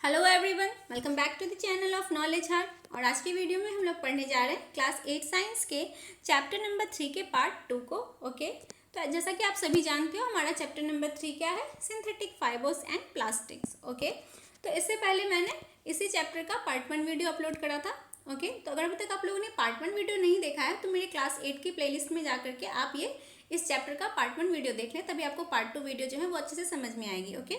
Hello everyone, welcome back to the channel of knowledge heart. और आज की video में हम लोग पढ़ने जा रहे हैं क्लास 8 साइंस के चैप्टर नंबर 3 के पार्ट 2 को। ओके, तो जैसा कि आप सभी जानते हो हमारा चैप्टर नंबर 3 क्या है, synthetic fibres and plastics. Okay, तो इससे पहले मैंने इसी चैप्टर का पार्ट 1 वीडियो अपलोड करा था। ओके, तो अगर अभी तक आप लोगों ने पार्ट 1 वीडियो नहीं देखा है तो मेरे क्लास 8 की प्लेलिस्ट में जा करके आप ये इस चैप्टर का पार्ट 1 वीडियो देख लें, तभी आपको पार्ट 2 वीडियो जो है वो अच्छे से समझ में आएगी। ओके,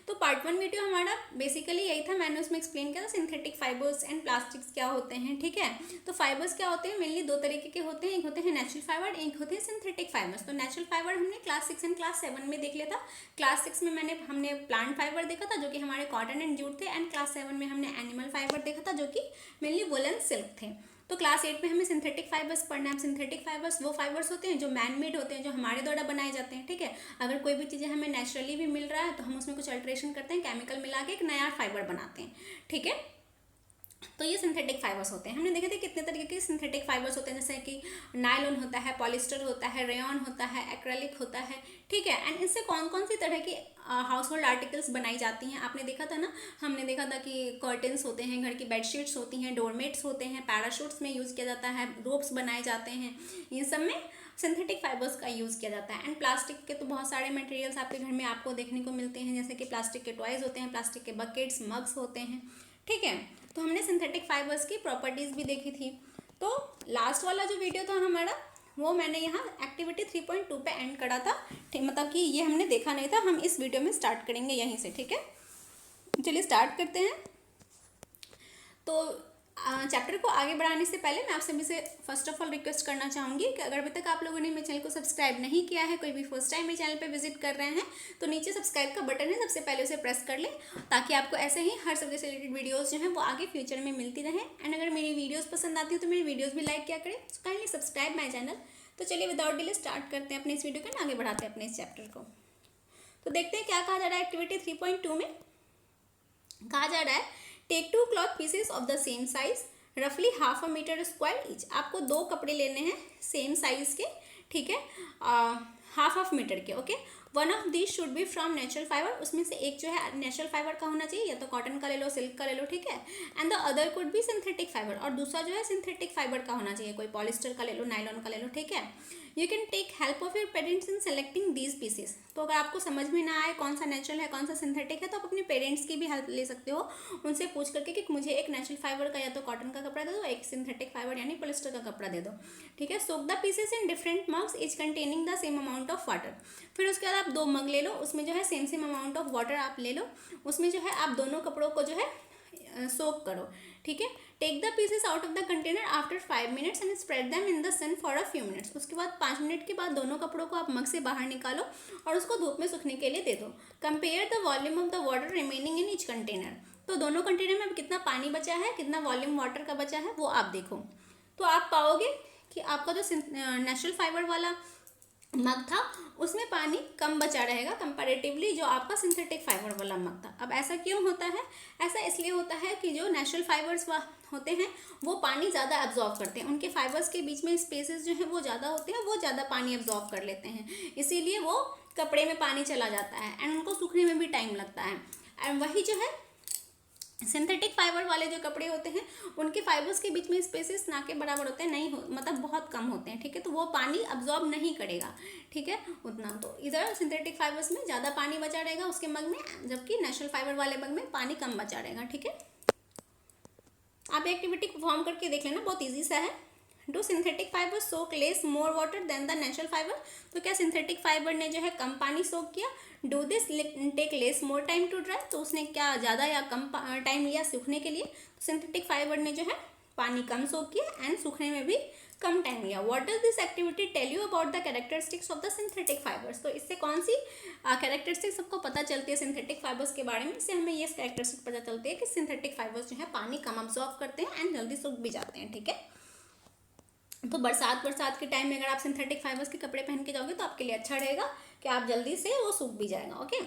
तो पार्ट 1 वीडियो हमारा बेसिकली यही था, मैंने उसमें एक्सप्लेन किया था सिंथेटिक फाइबर्स एंड प्लास्टिक्स क्या होते हैं। ठीक है, तो फाइबर्स क्या होते हैं, मेनली दो तरीके के होते हैं, एक होते हैं नेचुरल फाइबर, एक होते हैं सिंथेटिक फाइबर्स। तो नेचुरल फाइबर हमने क्लास 6 एंड क्लास 7 में देख लिया था। क्लास 6 में हमने प्लांट फाइबर देखा था जो कि हमारे कॉटन एंड जूट थे, एंड क्लास 7 में हमने एनिमल फाइबर देखा था जो कि मेनली वुलन सिल्क थे। तो क्लास 8 में हमें सिंथेटिक फाइबर्स पढ़ना है। सिंथेटिक फाइबर्स वो फाइबर्स होते हैं जो मैन मेड होते हैं, जो हमारे द्वारा बनाए जाते हैं। ठीक है, अगर कोई भी चीज़ें हमें नेचुरली भी मिल रहा है तो हम उसमें कुछ अल्ट्रेशन करते हैं, केमिकल मिला के एक नया फाइबर बनाते हैं। ठीक है, तो ये सिंथेटिक फाइबर्स होते हैं। हमने देखे थे कितने तरीके के सिंथेटिक फाइबर्स होते हैं, जैसे कि नायलॉन होता है, पॉलिस्टर होता है, रेयॉन होता है, एक्रेलिक होता है। ठीक है, एंड इससे कौन कौन सी तरह की हाउस होल्ड आर्टिकल्स बनाई जाती हैं आपने देखा था ना। हमने देखा था कि कर्टन्स होते हैं, घर की बेडशीट्स होती हैं, डोरमेट्स होते हैं, पैराशूट्स में यूज़ किया जाता है, रोप्स बनाए जाते हैं, इन सब में सिंथेटिक फाइबर्स का यूज़ किया जाता है। एंड प्लास्टिक के तो बहुत सारे मटेरियल्स आपके घर में आपको देखने को मिलते हैं, जैसे कि प्लास्टिक के टॉयज़ होते हैं, प्लास्टिक के बकेट्स, मग्स होते हैं। ठीक है, तो हमने सिंथेटिक फाइबर्स की प्रॉपर्टीज़ भी देखी थी। तो लास्ट वाला जो वीडियो था हमारा, वो मैंने यहाँ एक्टिविटी 3.2 पे एंड करा था। ठीक, मतलब कि ये हमने देखा नहीं था, हम इस वीडियो में स्टार्ट करेंगे यहीं से। ठीक है, चलिए स्टार्ट करते हैं। तो चैप्टर को आगे बढ़ाने से पहले मैं आप सभी से फर्स्ट ऑफ ऑल रिक्वेस्ट करना चाहूँगी कि अगर अभी तक आप लोगों ने मेरे चैनल को सब्सक्राइब नहीं किया है, कोई भी फर्स्ट टाइम मेरे चैनल पे विजिट कर रहे हैं, तो नीचे सब्सक्राइब का बटन है, सबसे पहले उसे प्रेस कर लें, ताकि आपको ऐसे ही हर सब्जेक्ट से रिलेटेड वीडियोज़ जो हैं वो आगे फ्यूचर में मिलती रहें। एंड अगर मेरी वीडियोज़ पसंद आती हो तो मेरी वीडियोज़ भी लाइक किया करें, so kindly subscribe my channel. तो चलिए विदाउट डिले स्टार्ट करते हैं अपने इस वीडियो को, आगे बढ़ाते हैं अपने इस चैप्टर को। तो देखते हैं क्या कहा जा रहा है एक्टिविटी 3.2 में। कहा जा रहा है take 2 cloth pieces of the same size रफली half a metre square each. आपको दो कपड़े लेने हैं सेम साइज के। ठीक है, हाफ मीटर के। Okay, one of this should be from natural fibre, उसमें से एक जो है नेचुरल फाइबर का होना चाहिए, या तो कॉटन का ले लो, सिल्क का ले लो। ठीक है, and the other could be synthetic fibre, और दूसरा जो है सिंथेटिक फाइबर का होना चाहिए, कोई पॉलिस्टर का ले लो, नायलॉन का ले लो। ठीक है, you can take help of your parents in selecting these pieces. तो अगर आपको समझ में ना आए कौन सा नेचुरल है कौन सा सिंथेटिक है, तो आप अपने पेरेंट्स की भी हेल्प ले सकते हो, उनसे पूछ करके कि मुझे एक नेचुरल फाइबर का या तो कॉटन का कपड़ा दे दो, एक सिंथेटिक फाइबर यानी पॉलिस्टर का कपड़ा दे दो। ठीक है, soak the pieces in different mugs each containing the same amount of water. फिर उसके बाद आप दो मग ले लो, उसमें जो है same same amount of water आप ले लो, उसमें जो है आप दोनों कपड़ों को जो है सोक करो। ठीक है, take the pieces out of the container after 5 minutes and spread them in the sun for a few minutes. उसके बाद 5 मिनट के बाद दोनों कपड़ों को आप मग से बाहर निकालो और उसको धूप में सूखने के लिए दे दो। Compare the volume of the water remaining in each container. तो दोनों कंटेनर में अब कितना पानी बचा है, कितना वॉल्यूम वाटर का बचा है, वो आप देखो। तो आप पाओगे कि आपका जो नेचुरल फाइबर वाला मग था उसमें पानी कम बचा रहेगा कंपैरेटिवली जो आपका सिंथेटिक फाइबर वाला मग था। अब ऐसा क्यों होता है? ऐसा इसलिए होता है कि जो नेचुरल फाइबर्स होते हैं वो पानी ज़्यादा एब्जॉर्ब करते हैं, उनके फाइबर्स के बीच में स्पेसेस जो हैं वो ज़्यादा होते हैं, वो ज़्यादा पानी एब्जॉर्ब कर लेते हैं, इसीलिए वो कपड़े में पानी चला जाता है एंड उनको सूखने में भी टाइम लगता है। एंड वही जो है सिंथेटिक फाइबर वाले जो कपड़े होते हैं उनके फाइबर्स के बीच में स्पेसेस ना के बराबर होते हैं, नहीं हो मतलब बहुत कम होते हैं। ठीक है, तो वो पानी अब्जॉर्ब नहीं करेगा। ठीक है, उतना तो इधर सिंथेटिक फाइबर्स में ज़्यादा पानी बचा रहेगा उसके मग में, जबकि नेचुरल फाइबर वाले मग में पानी कम बचा रहेगा। ठीक है, आप एक्टिविटी परफॉर्म करके देख लेना, बहुत ईजी सा है। Do synthetic fibre soak less more water than the natural fibre. तो क्या सिंथेटिक फाइबर ने जो है कम पानी सोक किया? Do this take less more time to dry. तो उसने क्या ज़्यादा या कम टाइम लिया सूखने के लिए? तो सिंथेटिक फाइबर ने जो है पानी कम सोक किया एंड सूखने में भी कम टाइम लिया। What does this activity tell you about the characteristics of the synthetic fibres. तो इससे कौन सी कैरेक्टरिस्टिक्स सबको पता चलती है सिंथेटिक फाइबर्स के बारे में? इससे हमें ये कैरेक्टरिस्टिक पता चलती है कि सिंथेटिक फाइबर्स जो है पानी कम अब्जॉर्व करते हैं एंड जल्दी सूख भी जाते हैं। ठीक है, तो बरसात के टाइम में अगर आप सिंथेटिक फाइबर्स के कपड़े पहन के जाओगे तो आपके लिए अच्छा रहेगा कि आप जल्दी से वो सूख भी जाएगा। Okay,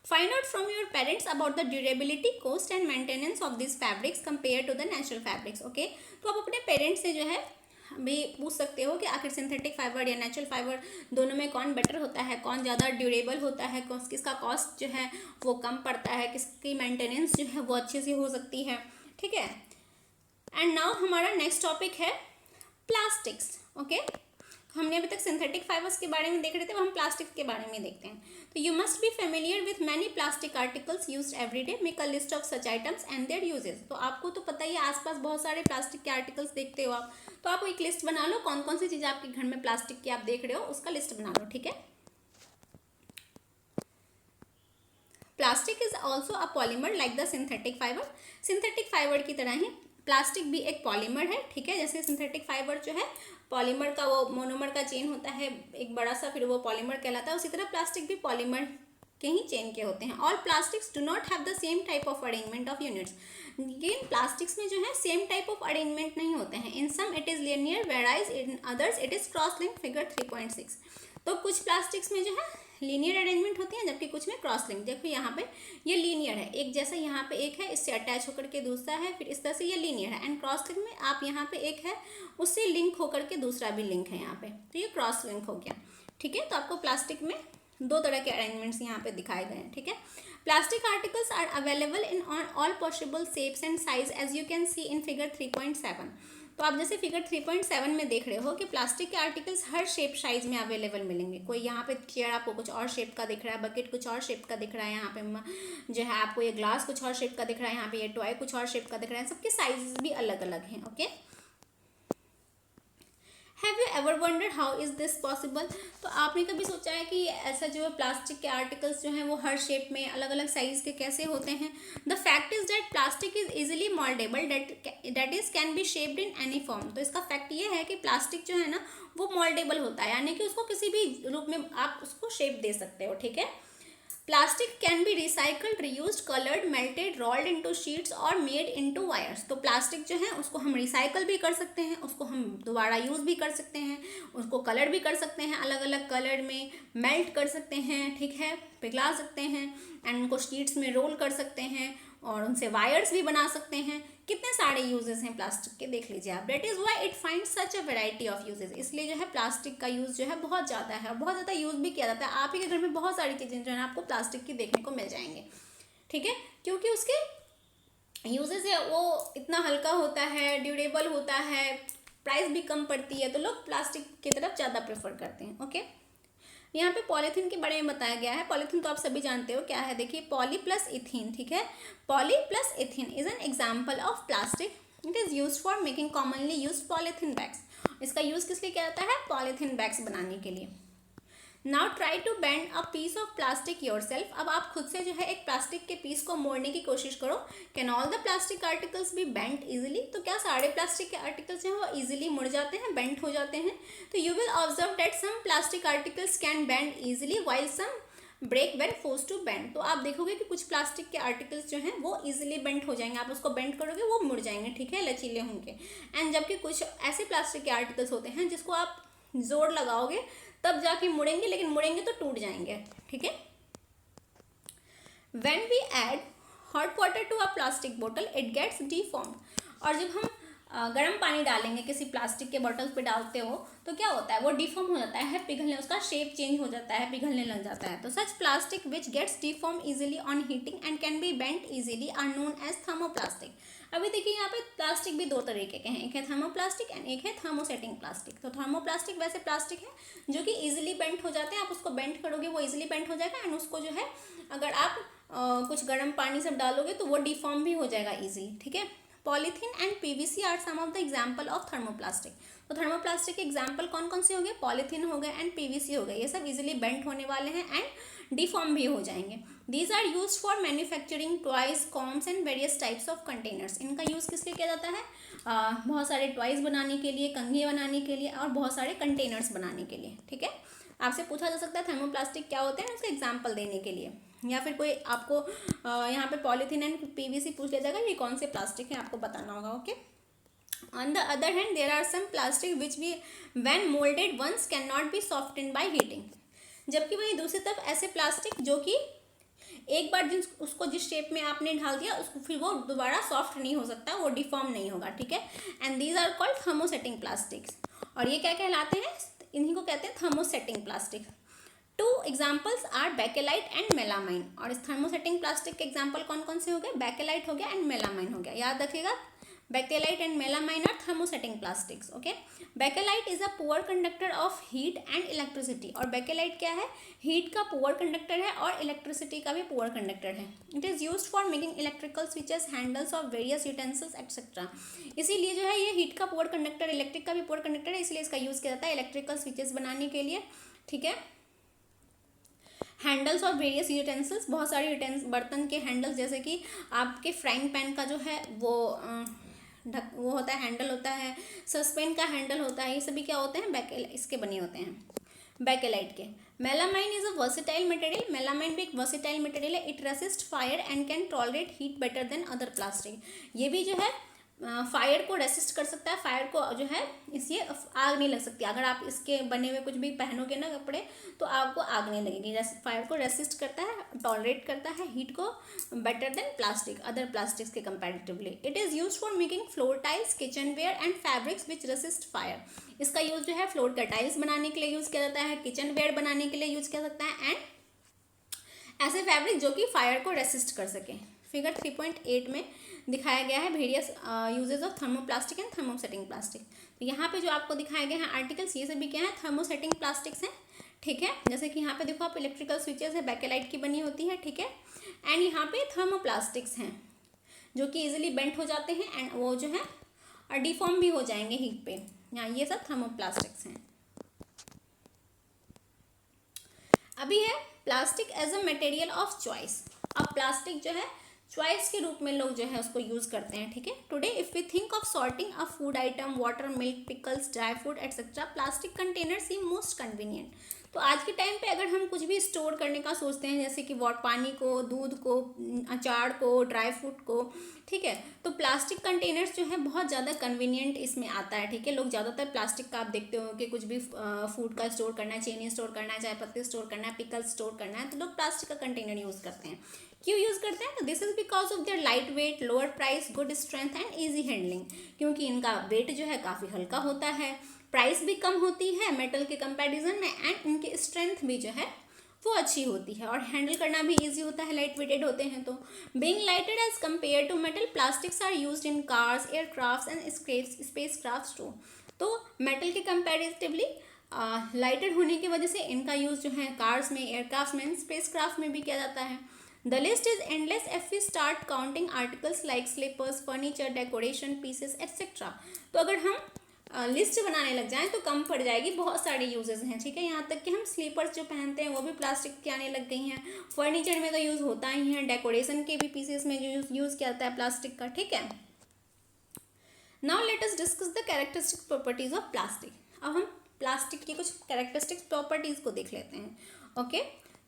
find out from your parents about the durability, cost and maintenance of this fabrics compare to the natural fabrics. Okay, तो आप अपने पेरेंट्स से जो है भी पूछ सकते हो कि आखिर सिंथेटिक फाइबर या नेचुरल फाइबर दोनों में कौन बेटर होता है, कौन ज़्यादा ड्यूरेबल होता है, किसका कॉस्ट जो है वो कम पड़ता है, किसकी मेंटेनेंस जो है वो अच्छे से हो सकती है, ठीक है। एंड नाउ हमारा नेक्स्ट टॉपिक है प्लास्टिक्स। ओके, हमने अभी तक सिंथेटिक फाइबर्स के बारे में देख रहे थे, अब हम प्लास्टिक के बारे में देखते हैं। तो you must be familiar with many plastic articles used everyday, make a list of such items and there uses. तो आपको तो पता ही है, आसपास बहुत सारे प्लास्टिक के आर्टिकल्स देखते हो आप, तो आप एक लिस्ट बना लो, कौन कौन सी चीज़ आपके घर में प्लास्टिक की आप देख रहे हो उसका लिस्ट बना लो, ठीक है। Plastic is also a polymer like the synthetic fibre. Synthetic fibre की तरह ही प्लास्टिक भी एक पॉलीमर है, ठीक है। जैसे सिंथेटिक फाइबर जो है पॉलीमर का वो मोनोमर का चेन होता है एक बड़ा सा, फिर वो पॉलीमर कहलाता है, उसी तरह प्लास्टिक भी पॉलीमर के ही चेन के होते हैं। All plastics do not have the same type of arrangement of units. लेकिन प्लास्टिक्स में जो है सेम टाइप ऑफ अरेंजमेंट नहीं होते हैं। In some it is linear whereas in others it is cross link, figure 3.6। तो कुछ प्लास्टिक्स में जो है लीनियर अरेंजमेंट होती है, जबकि कुछ में क्रॉस लिंक। देखो यहाँ पे ये लीनियर है, एक जैसा यहाँ पे एक है, इससे अटैच होकर के दूसरा है, फिर इस तरह से ये लीनियर है। एंड क्रॉस लिंक में आप यहाँ पे एक है उससे लिंक होकर के दूसरा भी लिंक है यहाँ पे, तो ये क्रॉस लिंक हो गया, ठीक है। तो आपको प्लास्टिक में दो तरह के अरेंजमेंट्स यहाँ पे दिखाए गए हैं, ठीक है। Plastic articles are available in all possible shapes and size as you can see in figure 3.7। तो आप जैसे फिगर 3.7 में देख रहे हो कि प्लास्टिक के आर्टिकल्स हर शेप साइज में अवेलेबल मिलेंगे। कोई यहाँ पे चेयर आपको कुछ और शेप का दिख रहा है, बकेट कुछ और शेप का दिख रहा है, यहाँ पे जो है आपको ये ग्लास कुछ और शेप का दिख रहा है, यहाँ पे ये टॉय कुछ और शेप का दिख रहा है, सबके साइजेस भी अलग अलग हैं, okay. Have you ever wondered how is this possible. तो आपने कभी सोचा है कि ऐसा जो है प्लास्टिक के आर्टिकल्स जो हैं वो हर शेप में अलग अलग साइज के कैसे होते हैं। The fact is that plastic is easily mouldable, that is can be shaped in any form. तो इसका फैक्ट ये है कि प्लास्टिक जो है ना वो मोल्डेबल होता है, यानी कि उसको किसी भी रूप में आप उसको शेप दे सकते हो, ठीक है। Plastic can be recycled, reused, coloured, melted, rolled into sheets और मेड इनटू वायर्स। तो प्लास्टिक जो है उसको हम रिसाइकल भी कर सकते हैं, उसको हम दोबारा यूज़ भी कर सकते हैं, उसको कलर भी कर सकते हैं, अलग अलग कलर में मेल्ट कर सकते हैं, ठीक है, पिघला सकते हैं, एंड उनको शीट्स में रोल कर सकते हैं और उनसे वायर्स भी बना सकते हैं। कितने सारे यूजेस हैं प्लास्टिक के, देख लीजिए आप। That is why it find such a variety of uses. इसलिए जो है प्लास्टिक का यूज़ जो है बहुत ज़्यादा है और बहुत ज़्यादा यूज़ भी किया जाता है। आप ही के घर में बहुत सारी चीज़ें जो है आपको प्लास्टिक की देखने को मिल जाएंगे, ठीक है, क्योंकि उसके यूजेस है वो इतना हल्का होता है, ड्यूरेबल होता है, प्राइस भी कम पड़ती है, तो लोग प्लास्टिक की तरफ ज़्यादा प्रेफर करते हैं, ओके। यहाँ पे पॉलीथीन के बारे में बताया गया है। पॉलीथीन तो आप सभी जानते हो क्या है, देखिए पॉली प्लस इथीन, ठीक है। Poly plus ethene is an example of plastic, it is use for making commonly use polythene bags. इसका यूज़ किस लिए किया जाता है, पॉलीथीन बैग्स बनाने के लिए। Now try to bend a piece of plastic yourself. अब आप खुद से जो है एक प्लास्टिक के पीस को मोड़ने की कोशिश करो। Can all the plastic articles be bent easily. तो क्या सारे प्लास्टिक के आर्टिकल्स जो हैं वो इजिली मुड़ जाते हैं, बेंट हो जाते हैं। तो you will observe that some plastic articles can bend easily while some break when forced to bend. तो आप देखोगे कि कुछ प्लास्टिक के आर्टिकल्स जो हैं वो इजीली बेंड हो जाएंगे, आप उसको बेंड करोगे वो मुड़ जाएंगे, ठीक है, लचीले होंगे। एंड जबकि कुछ ऐसे प्लास्टिक के आर्टिकल्स होते हैं जिसको आप जोर लगाओगे तब जाके मुड़ेंगे, लेकिन मुड़ेंगे तो टूट जाएंगे, ठीक है। When we add hot water to a plastic bottle, it gets deformed। और जब हम गर्म पानी डालेंगे किसी प्लास्टिक के बॉटल्स पे डालते हो तो क्या होता है, वो डिफॉर्म हो जाता है, पिघलने, उसका शेप चेंज हो जाता है, पिघलने लग जाता है। तो such plastic which gets deform easily on heating and can be bent easily are known as thermoplastic. अभी देखिए यहाँ पे प्लास्टिक भी दो तरीके के हैं, एक है थर्मोप्लास्टिक एंड एक है थर्मोसेटिंग प्लास्टिक। तो थर्मोप्लास्टिक वैसे प्लास्टिक है जो कि इजीली बेंट हो जाते हैं, आप उसको बेंट करोगे वो इजीली बेंट हो जाएगा, एंड उसको जो है अगर आप कुछ गर्म पानी सब डालोगे तो वो डिफॉर्म भी हो जाएगा इजीली, ठीक है। Polythene and PVC are some of the example of thermoplastic. तो थर्मोप्लास्टिक के एग्जाम्पल कौन कौन से हो गए, पॉलीथीन हो गए एंड पीवीसी हो गए। ये सब इजीली बेंट होने वाले हैं एंड डिफॉर्म भी हो जाएंगे। These are use for manufacturing toys, combs and various types of containers. इनका यूज़ किस लिए किया जाता है, बहुत सारे टॉयज बनाने के लिए, कंघी बनाने के लिए और बहुत सारे कंटेनर्स बनाने के लिए, ठीक है। आपसे पूछा जा सकता है थर्मोप्लास्टिक क्या होते हैं, उसका एग्जाम्पल देने के लिए, या फिर कोई आपको यहाँ पे पॉलीथीन एंड पीवीसी पूछ लिया जाएगा, ये कौन से प्लास्टिक है आपको बताना होगा, okay. On the other hand there are some plastic which we when moulded once can not be softened by heating. जबकि वहीं दूसरी तरफ ऐसे प्लास्टिक जो कि एक बार उसको जिस शेप में आपने ढाल दिया उसको फिर वो दोबारा सॉफ्ट नहीं हो सकता, वो डिफॉर्म नहीं होगा, ठीक है। And these are called thermosetting plastics. और ये क्या कहलाते हैं, इन्हीं को कहते हैं thermosetting plastic. Two examples are Bakelite and melamine. और इस थर्मोसेटिंग प्लास्टिक के एग्जाम्पल कौन कौन से हो गए, बेकेलाइट हो गया एंड मेलामाइन हो गया। याद रखिएगा, Bakelite and melamine are thermosetting plastics, okay. Bakelite is a poor conductor of heat and electricity. और बेकेलाइट क्या है, हीट का पुअर कंडक्टर है और इलेक्ट्रिसिटी का भी पुअर कंडक्टर है। It is used for making electrical switches, handles of various utensils etcetera. इसीलिए जो है ये हीट का पुअर कंडक्टर, इलेक्ट्रिक का भी पुअर कंडक्टर है, इसलिए इसका यूज़ किया जाता है इलेक्ट्रिकल स्विचेस बनाने के लिए, ठीक है। हैंडल्स और वेरियस यूटेंसिल्स, बहुत सारे बर्तन के हैंडल्स, जैसे कि आपके फ्राइंग पैन का जो है वो वो होता है, हैंडल होता है, सस्पेन का हैंडल होता है, ये सभी क्या होते हैं, इसके बने होते हैं, बेकेलाइट के। Melamine is a versatile material. Melamine भी एक वर्सेटाइल मटेरियल है। It resist fire and can tolerate heat better than other plastic. ये भी जो है फायर को रेसिस्ट कर सकता है, फायर को जो है इससे आग नहीं लग सकती। अगर आप इसके बने हुए कुछ भी पहनोगे ना कपड़े तो आपको आग नहीं लगेगी। फायर को रेसिस्ट करता है, टॉलरेट करता है हीट को better than plastic, other plastics के comparatively. It is use for making floor tiles, kitchen ware and fabrics which resist fire. इसका यूज जो है फ्लोर का टाइल्स बनाने के लिए यूज़ किया जाता है, किचन वेयर बनाने के लिए यूज़ किया जाता है, एंड ऐसे फैब्रिक जो कि फायर को रेसिस्ट कर सके। फिगर 3.8 में दिखाया गया है various uses of thermoplastic and thermosetting plastic. तो यहाँ पे जो आपको दिखाए गए हैं आर्टिकल्स, ये सभी क्या है, थर्मोसेटिंग प्लास्टिक्स हैं, ठीक है। जैसे कि यहाँ पे देखो आप, इलेक्ट्रिकल स्विचेस है, बेकेलाइट की बनी होती है, ठीक है। एंड यहाँ पे थर्मोप्लास्टिक्स हैं जो कि इजिली बेंट हो जाते हैं एंड वो जो है और डिफॉर्म भी हो जाएंगे हीट पे। यहाँ ये सब थर्मोप्लास्टिक्स हैं। अभी है plastic as a material of choice. अब प्लास्टिक जो है चॉइस के रूप में लोग जो है उसको यूज़ करते हैं, ठीक है। Today if we think of sorting a food item, water, milk, pickles, dry fruit etcetera, plastic container seem most convenient. तो आज के टाइम पे अगर हम कुछ भी स्टोर करने का सोचते हैं, जैसे कि पानी को, दूध को, अचार को, ड्राई फ्रूट को, ठीक है, तो प्लास्टिक कंटेनर्स जो है बहुत ज़्यादा कन्वीनियंट इसमें आता है, ठीक है। लोग ज़्यादातर प्लास्टिक का आप देखते हो कि कुछ भी फूड का स्टोर करना है, चीनी स्टोर करना है, चाय पत्ती स्टोर करना है, पिकल्स स्टोर करना है, तो लोग प्लास्टिक का कंटेनर यूज़ करते हैं। क्यों यूज़ करते हैं, तो this is because of their light weight, lower price, good strength and easy handling. क्योंकि इनका वेट जो है काफ़ी हल्का होता है, प्राइस भी कम होती है मेटल के कंपैरिजन में, एंड इनकी स्ट्रेंथ भी जो है वो अच्छी होती है, और हैंडल करना भी इजी होता है, लाइट वेटेड होते हैं। तो being lighted as compare to metal, plastics are used in cars, aircraft and spacecraft too. तो मेटल के कंपैरेटिवली लाइटेड होने की वजह से इनका यूज़ जो है कार्स में, एयरक्राफ्ट में, स्पेस क्राफ्ट में भी किया जाता है। The list is endless if we start counting articles like slippers, furniture, decoration pieces, etc. तो अगर हम लिस्ट बनाने लग जाएं तो कम पड़ जाएगी, बहुत सारे यूजेस हैं, ठीक है। यहाँ तक कि हम स्लीपर्स जो पहनते हैं वो भी प्लास्टिक के आने लग गई हैं, फर्नीचर में तो यूज़ होता ही है, डेकोरेशन के भी पीसेस में जो यूज़ किया जाता है प्लास्टिक का, ठीक है। Now let us discuss the characteristic properties of plastic. अब हम प्लास्टिक की कुछ कैरेक्टरिस्टिक प्रॉपर्टीज़ को देख लेते हैं, ओके।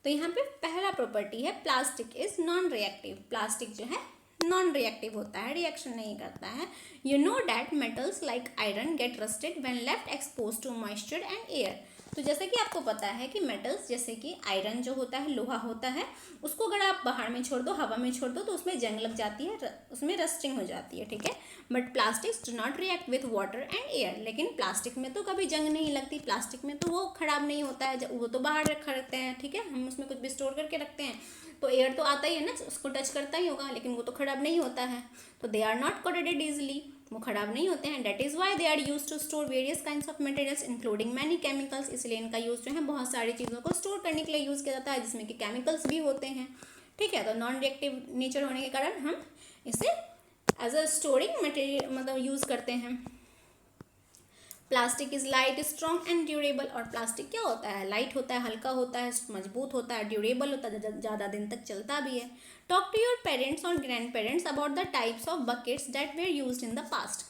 तो यहाँ पे पहला प्रॉपर्टी है plastic is non reactive. Plastic जो है नॉन रिएक्टिव होता है, रिएक्शन नहीं करता है। You know that metals like iron get rusted when left expose to moisture and air. तो जैसे कि आपको पता है कि मेटल्स जैसे कि आयरन जो होता है, लोहा होता है, उसको अगर आप बाहर में छोड़ दो, हवा में छोड़ दो, तो उसमें जंग लग जाती है, उसमें रस्टिंग हो जाती है, ठीक है। But plastics do not react with water and air. लेकिन प्लास्टिक में तो कभी जंग नहीं लगती, प्लास्टिक में तो वो खराब नहीं होता है, वो तो बाहर रखा रखते हैं, ठीक है। हम उसमें कुछ भी स्टोर करके रखते हैं तो एयर तो आता ही है ना, उसको टच करता ही होगा, लेकिन वो तो खराब नहीं होता है। तो they are not corroded easily, वो खराब नहीं होते हैं। That is why they are use to store various kinds of materials including many chemicals. इसलिए इनका यूज़ जो है बहुत सारी चीज़ों को स्टोर करने के लिए यूज़ किया जाता है, जिसमें कि केमिकल्स भी होते हैं, ठीक है। तो नॉन रिएक्टिव नेचर होने के कारण हम इसे एज अ स्टोरिंग मटेरियल मतलब यूज़ करते हैं। Plastic is light, strong and durable. और प्लास्टिक क्या होता है, लाइट होता है, हल्का होता है, मजबूत होता है, ड्यूरेबल होता है, ज़्यादा दिन तक चलता भी है। टॉक टू योर पेरेंट्स और grand parents about the types of buckets that where used in the past.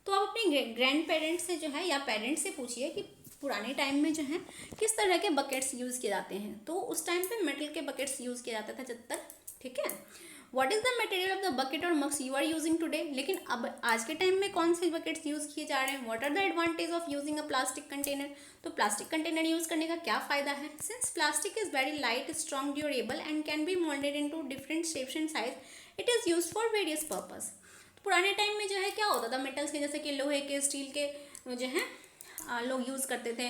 तो आप अपने ग्रैंड पेरेंट्स से जो है या पेरेंट्स से पूछिए कि पुराने टाइम में जो है किस तरह के बकेट्स यूज़ किए जाते हैं। तो उस टाइम पे मेटल के बकेट्स यूज़ किया जाता था ज़्यादातर, ठीक है। What is the material of the bucket और mugs you are using today. लेकिन अब आज के टाइम में कौन से बकेट्स यूज किए जा रहे हैं। What are the advantage of using a plastic container. तो प्लास्टिक कंटेनर यूज करने का क्या फायदा है। Since plastic is very light, strong, durable and can be moulded into different shapes and size, it is used for various purpose. पुराने time में जो है क्या होता था, मेटल्स के जैसे कि लोहे के, स्टील के जो है लोग यूज़ करते थे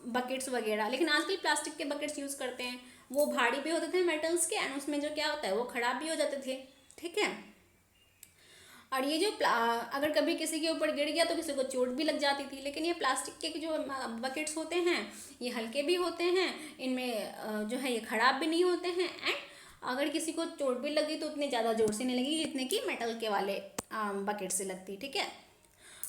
बकेट्स वगैरह। लेकिन आजकल प्लास्टिक के बकेट्स यूज़ करते हैं। वो भारी भी होते थे मेटल्स के, एंड उसमें जो क्या होता है वो ख़राब भी हो जाते थे। ठीक है। और ये जो अगर कभी किसी के ऊपर गिर गया तो किसी को चोट भी लग जाती थी। लेकिन ये प्लास्टिक के जो बकेट्स होते हैं ये हल्के भी होते हैं, इनमें जो है ये ख़राब भी नहीं होते हैं, एंड अगर किसी को चोट भी लगी तो उतनी ज़्यादा जोर से नहीं लगी जितने कि मेटल के वाले बकेट से लगती। ठीक है।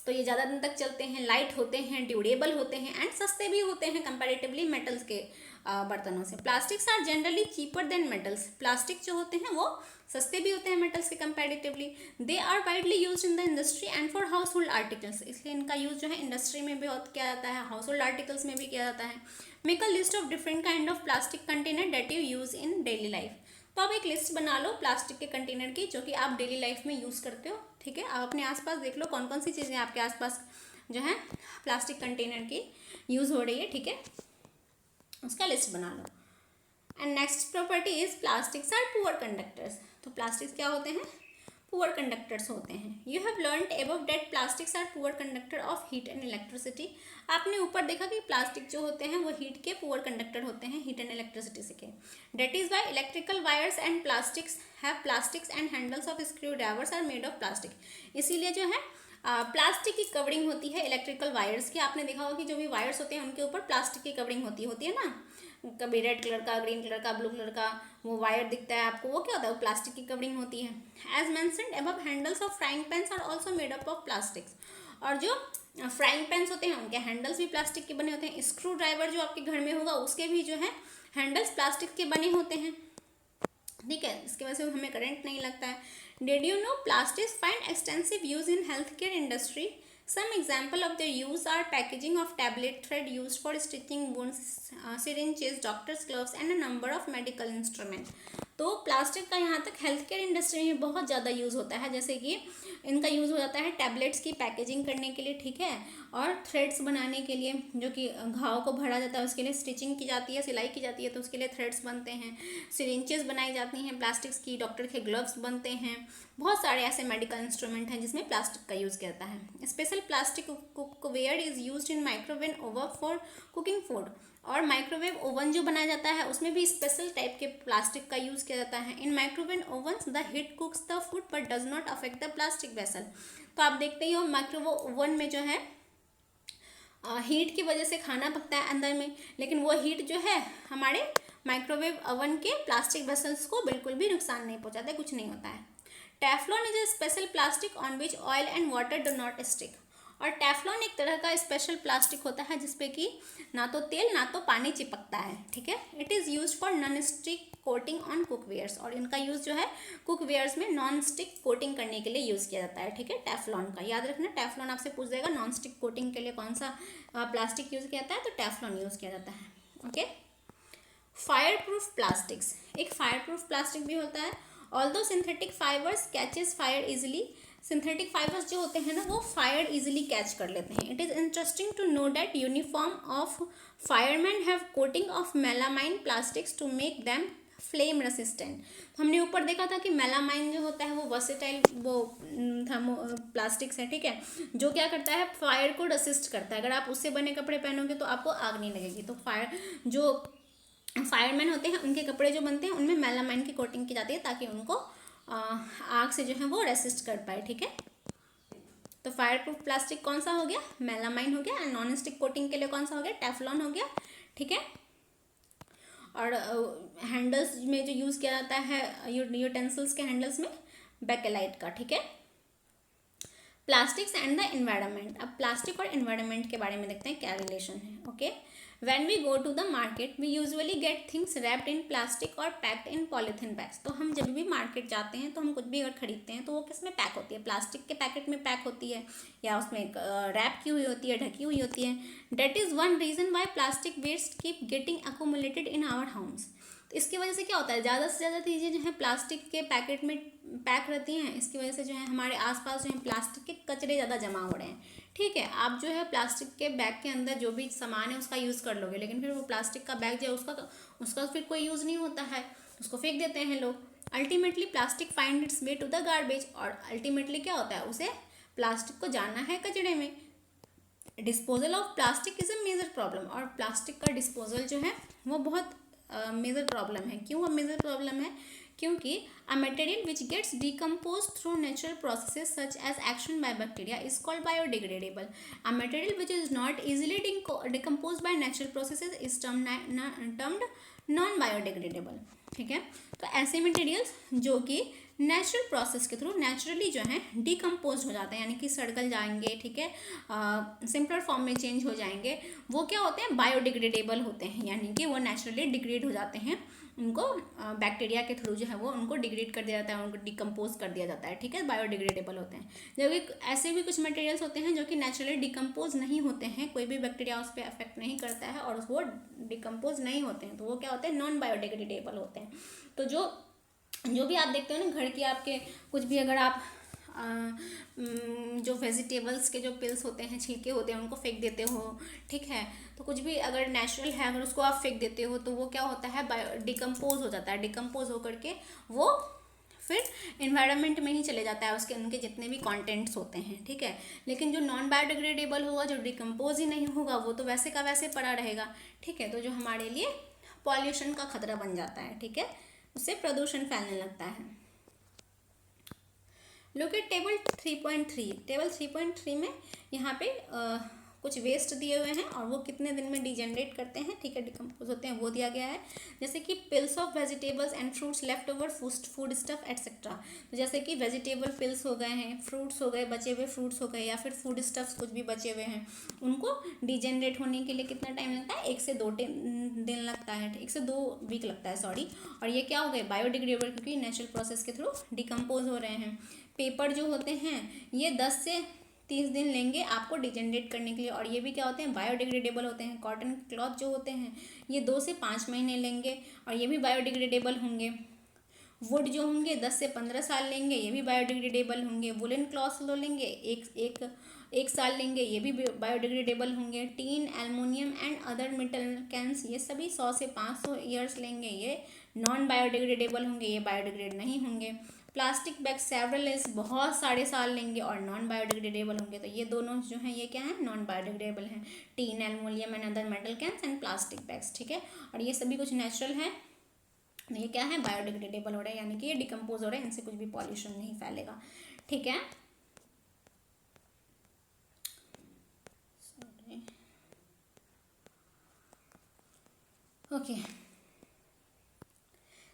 तो ये ज़्यादा दिन तक चलते हैं, लाइट होते हैं, ड्यूरेबल होते हैं, एंड सस्ते भी होते हैं कंपैरेटिवली मेटल्स के बर्तनों से। Plastics are generally cheaper than metals. Plastic जो होते हैं वो सस्ते भी होते हैं मेटल्स के comparatively. They are widely used in the industry and for household articles. इसलिए इनका यूज़ जो है इंडस्ट्री में भी बहुत किया जाता है, हाउस होल्ड आर्टिकल्स में भी किया जाता है। Make a list of different kind of plastic container that you use in daily life. तो आप एक लिस्ट बना लो प्लास्टिक के कंटेनर की जो कि आप डेली लाइफ में यूज़ करते हो। ठीक है। आप अपने आसपास देख लो कौन कौन सी चीज़ें आपके आसपास जो है प्लास्टिक कंटेनर की यूज़ हो रही है। ठीक है। उसका लिस्ट बना लो। And next property is plastics are poor conductors. तो प्लास्टिक्स क्या होते हैं, पुअर कंडक्टर्स होते हैं। You have learned above that plastics are poor conductor of heat and electricity. आपने ऊपर देखा कि प्लास्टिक जो होते हैं वो हीट के पुअर कंडक्टर होते हैं, हीट एंड इलेक्ट्रिसिटी से के। That is why electrical wires and plastics have plastics and handles of screwdrivers are made of plastic. इसीलिए जो है प्लास्टिक की कवरिंग होती है इलेक्ट्रिकल वायर्स की। आपने देखा होगा कि जो भी वायर्स होते हैं उनके ऊपर प्लास्टिक की कवरिंग होती है ना। कभी रेड कलर का, ग्रीन कलर का, ब्लू कलर का वो वायर दिखता है आपको, वो क्या होता है, वो प्लास्टिक की कवरिंग होती है। As mentioned above, handles of frying pans are also made up of plastics. और जो फ्राइंग पैन्स होते हैं उनके हैंडल्स भी प्लास्टिक के बने होते हैं। स्क्रू ड्राइवर जो आपके घर में होगा उसके भी जो है हैंडल्स प्लास्टिक के बने होते हैं। ठीक है। इसकी वजह से हमें करंट नहीं लगता है। Did you know plastics find extensive use in health care industry. Some example of their use are packaging of tablet thread used for stitching wounds, syringes, doctor's gloves and a number of medical instruments. तो plastic का यहाँ तक health care industry में बहुत ज़्यादा use होता है। जैसे कि इनका यूज़ हो जाता है टैबलेट्स की पैकेजिंग करने के लिए। ठीक है। और थ्रेड्स बनाने के लिए, जो कि घाव को भरा जाता है उसके लिए स्टिचिंग की जाती है, सिलाई की जाती है, तो उसके लिए थ्रेड्स बनते हैं। सिरिंचेस बनाई जाती हैं प्लास्टिक्स की, डॉक्टर के ग्लव्स बनते हैं। बहुत सारे ऐसे मेडिकल इंस्ट्रूमेंट हैं जिसमें प्लास्टिक का यूज़ किया जाता है। Special plastic cookware is used in microwave oven for cooking food. और माइक्रोवेव ओवन जो बनाया जाता है उसमें भी स्पेशल टाइप के प्लास्टिक का यूज़ किया जाता है। In microwave ovens the heat cooks the food but does not affect the plastic vessel. तो आप देखते ही हो माइक्रोवेव ओवन में जो है हीट की वजह से खाना पकता है अंदर में, लेकिन वो हीट जो है हमारे माइक्रोवेव ओवन के प्लास्टिक वेसल्स को बिल्कुल भी नुकसान नहीं पहुंचाता, कुछ नहीं होता है। Teflon is a special plastic on which oil and water do not stick. और टेफ्लॉन एक तरह का स्पेशल प्लास्टिक होता है जिसपे कि ना तो तेल ना तो पानी चिपकता है। ठीक है। It is use for non stick coating on cookwares. और इनका यूज़ जो है कुकवेयर्स में नॉन स्टिक कोटिंग करने के लिए यूज़ किया जाता है। ठीक है। टेफ्लॉन का याद रखना, टेफ्लॉन आपसे पूछ जाएगा नॉन स्टिक कोटिंग के लिए कौन सा प्लास्टिक यूज़ किया जाता है, तो टेफ्लॉन यूज़ किया जाता है। ओके। फायर प्रूफ प्लास्टिक्स, एक फायर प्रूफ प्लास्टिक भी होता है। Although synthetic fibres catches fire easily. Synthetic fibres जो होते हैं ना वो फायर इजिली कैच कर लेते हैं। It is interesting to know that uniform of fireman have coating of melamine plastics to make them flame resistant. हमने ऊपर देखा था कि मेलामाइन जो होता है वो वर्सेटाइल वो प्लास्टिक्स है। ठीक है। जो क्या करता है, फायर को रेसिस्ट करता है। अगर आप उससे बने कपड़े पहनोगे तो आपको आग नहीं लगेगी। तो जो फायरमैन होते हैं उनके कपड़े जो बनते हैं उनमें मेलामाइन की कोटिंग की जाती है ताकि उनको आग से जो है वो रेसिस्ट कर पाए। ठीक है। तो फायर प्रूफ प्लास्टिक कौन सा हो गया, मेलामाइन हो गया। एंड नॉन स्टिक कोटिंग के लिए कौन सा हो गया, टेफ्लॉन हो गया। ठीक है। और हैंडल्स में जो यूज़ किया जाता है यूटेंसिल्स के हैंडल्स में बेकेलाइट का। ठीक है। Plastics and the environment. अब प्लास्टिक और एनवायरनमेंट के बारे में देखते हैं क्या रिलेशन है। Okay. When we go to the market, we usually get things wrapped in plastic or packed in polythene bags. तो हम जब भी मार्केट जाते हैं तो हम कुछ भी अगर खरीदते हैं तो वो किस में पैक होती है, प्लास्टिक के पैकेट में पैक होती है या उसमें रैप की हुई होती है, ढकी हुई होती है। That is one reason why plastic waste keep getting accumulated in our homes. तो इसकी वजह से क्या होता है, ज़्यादा से ज़्यादा चीज़ें जो है प्लास्टिक के पैकेट में पैक रहती हैं। इसकी वजह से जो है हमारे आसपास जो है प्लास्टिक के कचरे ज़्यादा जमा हो रहे हैं। ठीक है, आप जो है प्लास्टिक के बैग के अंदर जो भी सामान है उसका यूज़ कर लोगे, लेकिन फिर वो प्लास्टिक का बैग जो है उसका फिर कोई यूज़ नहीं होता है, उसको फेंक देते हैं लोग। Ultimately plastic find its way to the garbage, और अल्टीमेटली क्या होता है, उसे प्लास्टिक को जाना है कचरे में। Disposal of plastic is a major problem, और प्लास्टिक का डिस्पोजल जो है वो बहुत मेजर प्रॉब्लम है। क्यों मेजर प्रॉब्लम है, क्योंकि a material which gets decomposed through natural processes such as action by bacteria is called biodegradable. A material which is not easily decomposed by natural processes is termed non biodegradable. ठीक है, तो ऐसे materials जो कि natural process के through naturally जो है decompose हो जाते हैं, यानी कि सड़गल जाएंगे, ठीक है, सिंपलर फॉर्म में चेंज हो जाएंगे, वो क्या होते हैं, बायोडिग्रेडेबल होते हैं, यानी कि वो नेचुरली डिग्रेड हो जाते हैं। उनको बैक्टीरिया के थ्रू जो है वो उनको डिग्रेड कर दिया जाता है, उनको डिकम्पोज कर दिया जाता है। ठीक है, बायोडिग्रेडेबल होते हैं। जबकि ऐसे भी कुछ मटेरियल्स होते हैं जो कि नेचुरली डिकम्पोज नहीं होते हैं, कोई भी बैक्टीरिया उस पर अफेक्ट नहीं करता है और वो डिकम्पोज नहीं होते हैं, तो वो क्या होते हैं, नॉन बायोडिग्रेडेबल होते हैं। तो जो भी आप देखते हो ना, घर की आपके कुछ भी, अगर आप जो वेजिटेबल्स के जो पिल्स होते हैं, छिलके होते हैं, उनको फेंक देते हो, ठीक है, तो कुछ भी अगर नेचुरल है अगर उसको आप फेंक देते हो तो वो क्या होता है, डिकम्पोज हो जाता है। डिकम्पोज होकर के वो फिर इन्वायरमेंट में ही चले जाता है, उसके उनके जितने भी कंटेंट्स होते हैं। ठीक है, लेकिन जो नॉन बायोडिग्रेडेबल होगा, जो डिकम्पोज ही नहीं होगा, वो तो वैसे का वैसे पड़ा रहेगा। ठीक है, तो जो हमारे लिए पॉल्यूशन का खतरा बन जाता है। ठीक है, उससे प्रदूषण फैलने लगता है। Look at table 3.3। टेबल 3.3 में यहाँ पे कुछ वेस्ट दिए हुए हैं और वो कितने दिन में डिजेनरेट करते हैं, ठीक है, डिकम्पोज होते हैं, वो दिया गया है। जैसे कि pills of vegetables and fruits left over food stuff etcetera. तो जैसे कि वेजिटेबल पिल्स हो गए हैं, फ्रूट्स हो गए, बचे हुए फ्रूट्स हो गए, या फिर फूड स्टफ्स कुछ भी बचे हुए हैं, उनको डिजेनरेट होने के लिए कितना टाइम लगता है, 1 से 2 दिन लगता है, 1 से 2 वीक लगता है, सॉरी। और ये क्या हो गए, बायोडिग्रेडेबल, क्योंकि नेचुरल प्रोसेस के थ्रू डिकम्पोज हो रहे हैं। पेपर जो होते हैं ये 10 से 30 दिन लेंगे आपको डिजेनरेट करने के लिए, और ये भी क्या होते हैं, बायोडिग्रेडेबल होते हैं। कॉटन क्लॉथ जो होते हैं ये 2 से 5 महीने लेंगे और ये भी बायोडिग्रेडेबल होंगे। वुड जो होंगे 10 से 15 साल लेंगे, ये भी बायोडिग्रेडेबल होंगे। वुलन क्लॉथ्स लो लेंगे एक साल लेंगे, ये भी बायोडिग्रेडेबल होंगे। Tin, aluminium and other metal cans, ये सभी 100 से 500 ईयर्स लेंगे, ये नॉन बायोडिग्रेडेबल होंगे, ये बायोडिग्रेड नहीं होंगे। प्लास्टिक बैग सेवरल इज, बहुत सारे साल लेंगे और नॉन बायोडिग्रेडेबल होंगे। तो ये दोनों जो हैं ये क्या है, नॉन बायोडिग्रेडेबल हैं। Tin, aluminium and other metal cans and plastic bags. ठीक है, और ये सभी कुछ नेचुरल है, ये क्या है, बायोडिग्रेडेबल हो रहा है, यानी कि ये डिकम्पोज हो रहा है, इनसे कुछ भी पॉल्यूशन नहीं फैलेगा। ठीक है, okay.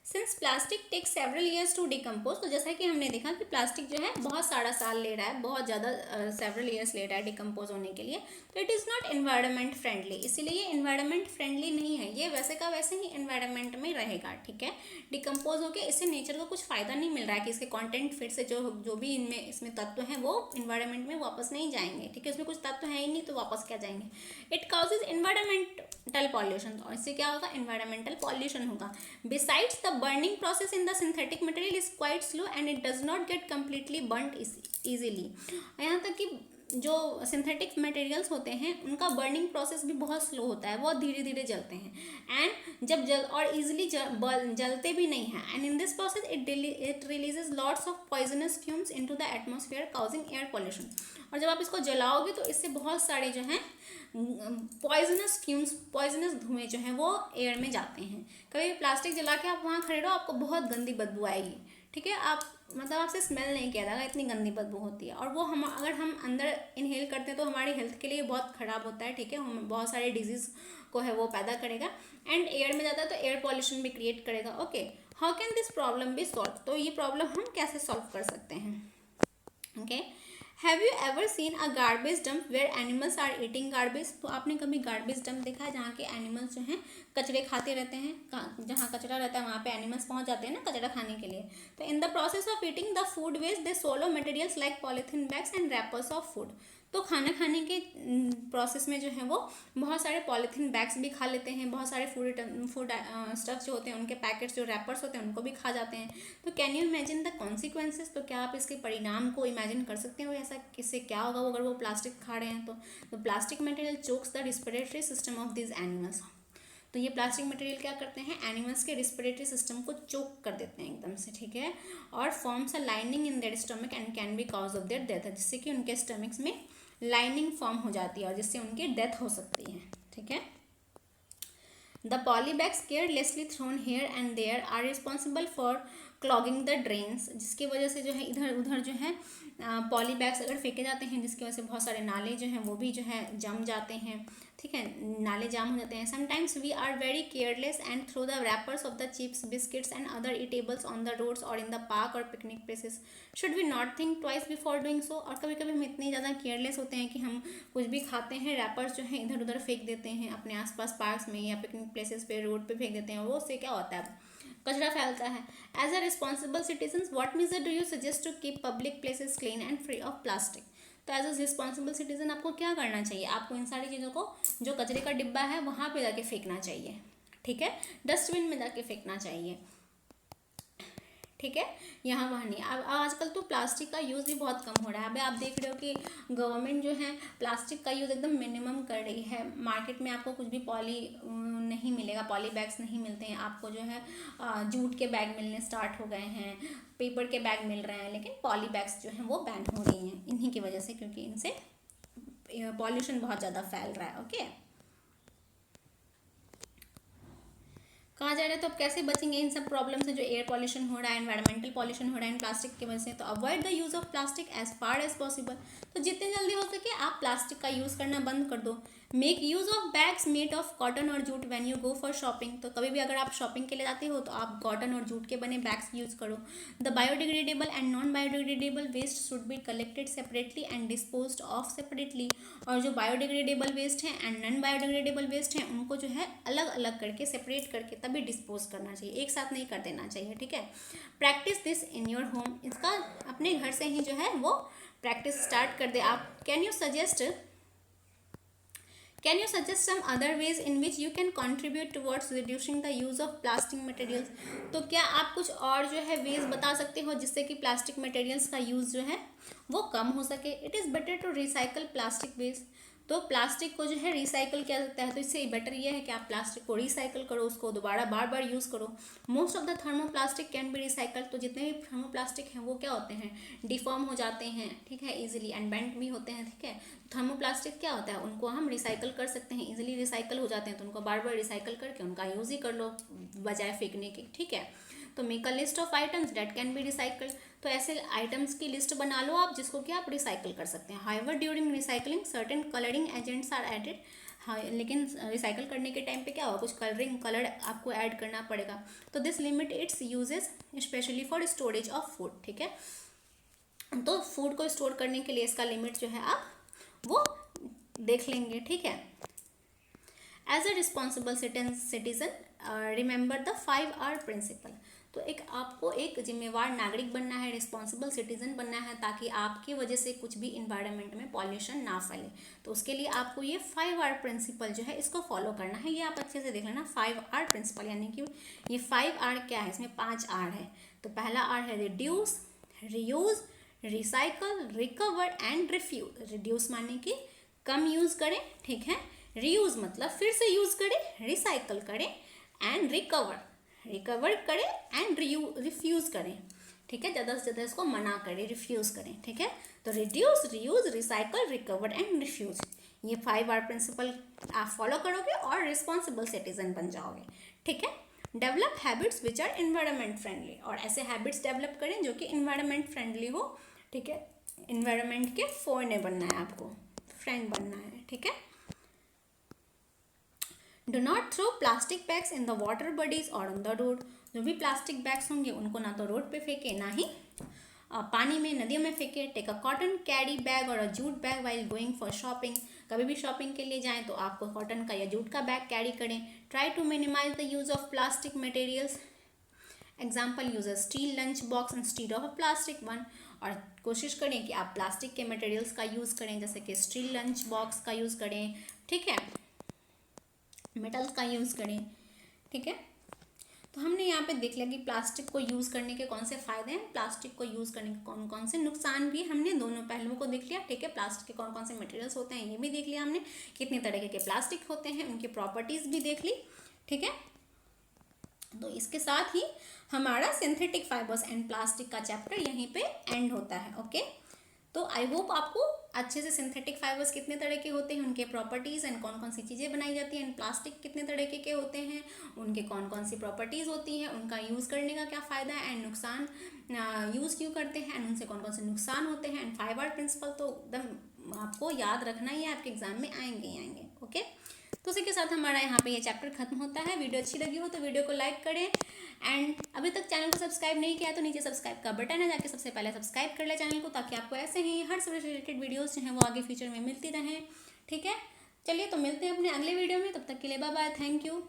Since plastic take several years to decompose, तो जैसा कि हमने देखा कि प्लास्टिक जो है बहुत सारा साल ले रहा है, बहुत ज़्यादा सेवरल ईयर्स ले रहा है डिकम्पोज होने के लिए, तो it is not environment friendly, इसीलिए ये एनवायरनमेंट फ्रेंडली नहीं है, ये वैसे का वैसे ही एनवायरनमेंट में रहेगा। ठीक है, डिकम्पोज होकर इससे नेचर को कुछ फ़ायदा नहीं मिल रहा है कि इसके कॉन्टेंट फिर से जो भी इसमें तत्व हैं वो इन्वायरमेंट में वापस नहीं जाएंगे। ठीक है, इसमें कुछ तत्व है ही नहीं तो वापस क्या जाएंगे। इट कॉजेज एनवायरमेंटल पॉल्यूशन, और इससे क्या होगा, एनवायरमेंटल पॉल्यूशन होगा। Besides the burning process in the synthetic material is quite slow and it does not get completely burnt easily। यहाँ तक कि जो सिंथेटिक मटेरियल्स होते हैं उनका बर्निंग प्रोसेस भी बहुत स्लो होता है, बहुत धीरे धीरे जलते हैं, एंड जब और इजीली जलते भी नहीं हैं। And in this process it releases lots of poisonous fumes into the atmosphere causing air pollution. और जब आप इसको जलाओगे तो इससे बहुत सारे जो हैं पॉइजनस फ्यूम्स, पॉइजनस धुएँ जो हैं वो एयर में जाते हैं। कभी प्लास्टिक जला के आप वहाँ खड़े रहो, आपको बहुत गंदी बदबू आएगी। ठीक है, आप मतलब आपसे स्मेल नहीं किया जाएगा, इतनी गंदी बदबू होती है, और वो अगर हम अंदर इनहेल करते हैं तो हमारी हेल्थ के लिए बहुत ख़राब होता है। ठीक है, हम बहुत सारे डिजीज़ को है वो पैदा करेगा, एंड एयर में जाता है तो एयर पॉल्यूशन भी क्रिएट करेगा। Okay, how can this problem be solve, तो ये प्रॉब्लम हम कैसे सॉल्व कर सकते हैं। Okay, have you ever seen a garbage dump where animals are eating garbage, तो आपने कभी गार्बेज डंप देखा है जहाँ के एनिमल्स जो हैं कचरे खाते रहते हैं, जहाँ कचरा रहता है वहाँ पे एनिमल्स पहुँच जाते हैं ना कचरा खाने के लिए। तो in the process of eating the food waste they swallow materials like polythene bags and wrappers of food, तो खाना खाने के प्रोसेस में जो है वो बहुत सारे पॉलीथीन बैग्स भी खा लेते हैं, बहुत सारे फूड स्टफ जो होते हैं उनके पैकेट्स जो रैपर्स होते हैं उनको भी खा जाते हैं। तो can you imagine the consequences, तो क्या आप इसके परिणाम को इमेजिन कर सकते हो, ऐसा किससे क्या होगा अगर वो प्लास्टिक खा रहे हैं तो plastic material chokes the respiratory system of this animals. तो ये प्लास्टिक मटेरियल क्या करते हैं, एनिमल्स के रिस्पिरेटरी सिस्टम को चोक कर देते हैं एकदम से, ठीक है, और forms a lining in their stomach and can be cause of their death, जिससे कि उनके स्टमक्स में लाइनिंग फॉर्म हो जाती है और जिससे उनकी डेथ हो सकती है, ठीक है। The polybags carelessly thrown here and there are responsible for clogging the drains, जिसकी वजह से जो है इधर उधर जो है पॉलीबैग्स अगर फेंके जाते हैं जिसकी वजह से बहुत सारे नाले जो हैं वो भी जो है जम जाते हैं, ठीक है, नाले जाम हो जाते हैं। Sometimes we are very careless and throw the wrappers of the chips biscuits and other eatables on the roads और इन द पार्क और picnic places, should we not think twice before doing so. और कभी कभी हम इतने ज़्यादा careless होते हैं कि हम कुछ भी खाते हैं, रैपर्स जो है इधर उधर फेंक देते हैं अपने आसपास पार्क्स में या पिकनिक प्लेसेस पे, रोड पे फेंक देते हैं, वो उससे क्या होता है, कचरा फैलता है। As a responsible citizen what measure do you suggest to keep public places clean and free of plastic. तो एज अ रिस्पॉन्सिबल सिटीजन आपको क्या करना चाहिए, आपको इन सारी चीज़ों को, जो कचरे का डिब्बा है वहाँ पे जाके फेंकना चाहिए, ठीक है, डस्टबिन में जाके फेंकना चाहिए, ठीक है, यहाँ वहाँ नहीं। अब आजकल तो प्लास्टिक का यूज़ भी बहुत कम हो रहा है। अभी आप देख रहे हो कि गवर्नमेंट जो है प्लास्टिक का यूज़ एकदम मिनिमम कर रही है। मार्केट में आपको कुछ भी पॉली नहीं मिलेगा, पॉली बैग्स नहीं मिलते हैं आपको, जो है जूट के बैग मिलने स्टार्ट हो गए हैं, पेपर के बैग मिल रहे हैं, लेकिन पॉली बैग्स जो हैं वो बैन हो रही हैं इन्हीं की वजह से, क्योंकि इनसे पॉल्यूशन बहुत ज़्यादा फैल रहा है। ओके, कहाँ जा रहे हैं, तो अब कैसे बचेंगे इन सब प्रॉब्लम से, जो एयर पॉल्यूशन हो रहा है, एनवायरमेंटल पॉल्यूशन हो रहा है इन प्लास्टिक की वजह से। तो avoid the use of plastic as far as possible, तो जितने जल्दी हो सके आप प्लास्टिक का यूज़ करना बंद कर दो। Make use of bags made of cotton और jute when you go for shopping, तो कभी भी अगर आप शॉपिंग के लिए जाते हो तो आप कॉटन और जूट के बने बैग्स यूज़ करो। The biodegradable and non biodegradable waste should be collected separately and disposed of separately, और जो बायोडिग्रेडेबल वेस्ट हैं एंड नॉन बायोडिग्रेडेबल वेस्ट हैं उनको जो है अलग अलग करके, सेपरेट करके तभी डिस्पोज करना चाहिए, एक साथ नहीं कर देना चाहिए, ठीक है। Practice this in your home, इसका अपने घर से ही जो है वो प्रैक्टिस स्टार्ट कर दे आप। Can you suggest some other ways in which you can contribute towards reducing the use of plastic materials, तो क्या आप कुछ और जो है वेज बता सकते हो जिससे कि प्लास्टिक मटेरियल्स का यूज़ जो है वो कम हो सके। It is better to recycle plastic waste, तो प्लास्टिक को जो है रिसाइकल किया जाता है, तो इससे बेटर ये है कि आप प्लास्टिक को रिसाइकल करो, उसको दोबारा बार बार यूज़ करो। Most of the thermoplastic can be recycle, तो जितने भी थर्मोप्लास्टिक हैं वो क्या होते हैं, डिफॉर्म हो जाते हैं, ठीक है, इजीली, एंड बेंट भी होते हैं, ठीक है। थर्मोप्लास्टिक क्या होता है, उनको हम रिसाइकल कर सकते हैं, इजीली रिसाइकल हो जाते हैं, तो उनको बार बार रिसाइकल करके उनका यूज़ ही कर लो बजाय फेंकने के, ठीक है। तो make a list of items date can be recycled, तो ऐसे आइटम्स की लिस्ट बना लो आप जिसको कि आप रिसाइकल कर सकते हैं। However during recycling certain colouring agents are added, हाँ, लेकिन रिसाइकल करने के टाइम पे क्या होगा, कुछ कलर आपको ऐड करना पड़ेगा। तो this limit it's uses specially for storage of food, ठीक है। तो फूड को स्टोर करने के लिए इसका लिमिट जो है आप वो देख लेंगे, ठीक है। As a responsible citizen remember the 5R principle, तो आपको एक जिम्मेवार नागरिक बनना है, रिस्पॉन्सिबल सिटीजन बनना है, ताकि आपकी वजह से कुछ भी इन्वायरमेंट में पॉल्यूशन ना फैले। तो उसके लिए आपको ये 5R प्रिंसिपल जो है इसको फॉलो करना है। ये आप अच्छे से देख लेना, 5R प्रिंसिपल, यानी कि ये 5R क्या है, इसमें 5R है। तो पहला R है reduce, reuse, recycle, recover and refuse. Reduce माने कि कम यूज़ करें, ठीक है। रीयूज मतलब फिर से यूज़ करें, रिसाइकल करें, एंड रिकवर करें, एंड रिफ्यूज़ करें, ठीक है, ज़्यादा से ज़्यादा इसको मना करें, रिफ्यूज़ करें, ठीक है। तो reduce, reuse, recycle, recover and refuse, ये 5R प्रिंसिपल आप फॉलो करोगे और रिस्पॉन्सिबल सिटीजन बन जाओगे, ठीक है। Develop habits which are environment friendly, और ऐसे हैबिट्स डेवलप करें जो कि इन्वायरमेंट फ्रेंडली हो, ठीक है। इन्वायरमेंट के फोरने बनना है आपको, फ्रेंड बनना है, ठीक है। Do not throw plastic bags in the water bodies और ऑन द रोड, जो भी प्लास्टिक बैग्स होंगे उनको ना तो रोड पे फेंके, ना ही पानी में, नदियों में फेंके। Take a cotton carry bag और a jute bag while going for shopping, कभी भी शॉपिंग के लिए जाएं तो आपको कॉटन का या जूट का बैग कैरी करें। Try to minimise the use of plastic materials example use steel lunch box instead of plastic one. और कोशिश करें कि आप प्लास्टिक के मटेरियल्स का यूज़ करें, जैसे कि स्टील लंच बॉक्स का यूज़ करें, ठीक है, मेटल्स का यूज़ करें, ठीक है। तो हमने यहाँ पे देख लिया कि प्लास्टिक को यूज़ करने के कौन से फ़ायदे हैं, प्लास्टिक को यूज़ करने के कौन कौन से नुकसान भी, हमने दोनों पहलुओं को देख लिया, ठीक है। प्लास्टिक के कौन कौन से मटेरियल्स होते हैं ये भी देख लिया हमने, कितने तरीके के प्लास्टिक होते हैं उनकी प्रॉपर्टीज़ भी देख ली, ठीक है। तो इसके साथ ही हमारा सिंथेटिक फाइबर्स एंड प्लास्टिक का चैप्टर यहीं पे एंड होता है, ओके। तो आई होप आपको अच्छे से सिंथेटिक फाइबर्स कितने तरह के होते हैं, उनके प्रॉपर्टीज़ एंड कौन कौन सी चीज़ें बनाई जाती हैं, एंड प्लास्टिक कितने तरीके के होते हैं, उनके कौन कौन सी प्रॉपर्टीज़ होती हैं, उनका यूज़ करने का क्या फ़ायदा है एंड नुकसान, यूज़ क्यों करते हैं एंड उनसे कौन कौन से नुकसान होते हैं, एंड 5R प्रिंसिपल तो एकदम आपको याद रखना ही है, आपके एग्जाम में आएंगे ही आएंगे, ओके। तो उसी के साथ हमारा यहाँ पे ये चैप्टर खत्म होता है। वीडियो अच्छी लगी हो तो वीडियो को लाइक करें, एंड अभी तक चैनल को सब्सक्राइब नहीं किया तो नीचे सब्सक्राइब का बटन है, जाके सबसे पहले सब्सक्राइब कर ले चैनल को, ताकि आपको ऐसे ही हर सब्जेक्ट रिलेटेड वीडियोस जो हैं वो आगे फ्यूचर में मिलती रहें, ठीक है। चलिए तो मिलते हैं अपने अगले वीडियो में, तब तक के लिए बाय बाय, थैंक यू।